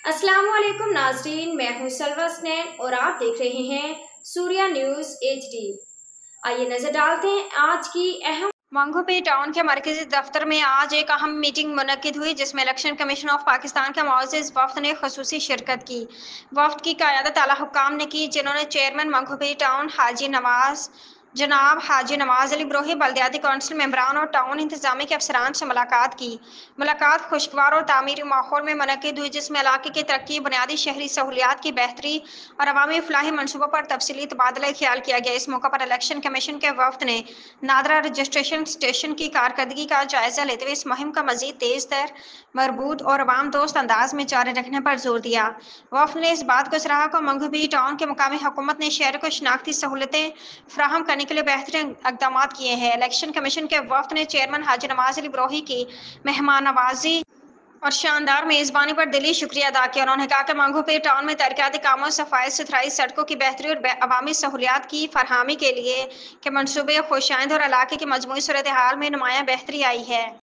अस्सलाम वालेकुम नाज़रीन, मैं हूं सलवा स्नैन और आप देख रहे हैं सूर्या न्यूज़ HD। आइए नजर डालते हैं आज की अहम। मंगोपी टाउन के मरकजी दफ्तर में आज एक अहम मीटिंग मुनक्किद हुई जिसमें इलेक्शन कमीशन ऑफ पाकिस्तान के मुअज़्ज़िज़ वफ़द ने ख़ुसूसी शिरकत की। वफ़द की क़यादत आला हुक्काम ने की, जिन्होंने चेयरमैन मंगोपी टाउन जनाब हाजी नवाज अली ब्रोही, बल्दियाती कौंसिल मेंबरान और टाउन इंतजामी के अफसरान से मुलाकात की। मुलाकात खुशगवार और तामीरी माहौल में मुनक्किद हुई, जिसमें इलाके की तरक्की, बुनियादी शहरी सहूलियात की बेहतरी और अवामी फलाही मनसूबों पर तफसीली तबादला ख्याल किया गया। इस मौके पर इलेक्शन कमीशन के वफ़द ने नादरा रजिस्ट्रेशन स्टेशन की कारकर्दगी का जायजा लेते हुए इस मुहिम का मजीद तेज तर, मरबूत और अवाम दोस्त अंदाज में जारी रखने पर जोर दिया। वफ़द ने इस बात को सराहा कि मंगोपी टाउन के मुकामी हुकूमत ने शहर को शनाख्ती सहूलतें फराहम करने के लिए बेहतरीन इक़दाम किए हैं। इलेक्शन कमीशन के वफ़द ने चेयरमैन हाजी नवाज अली ब्रोही की मेहमान नवाजी और शानदार मेज़बानी पर दिली शुक्रिया अदा किया। उन्होंने कहा कि मंगोपी टाउन में तरक्याती कामों, सफाई सुथराई, सड़कों की बेहतरी और अवामी सहूलियात की फरहमी के लिए के मनसूबे खुशाइंद और इलाके की मजमूई सूरत हाल में नुमायां बेहतरी आई है।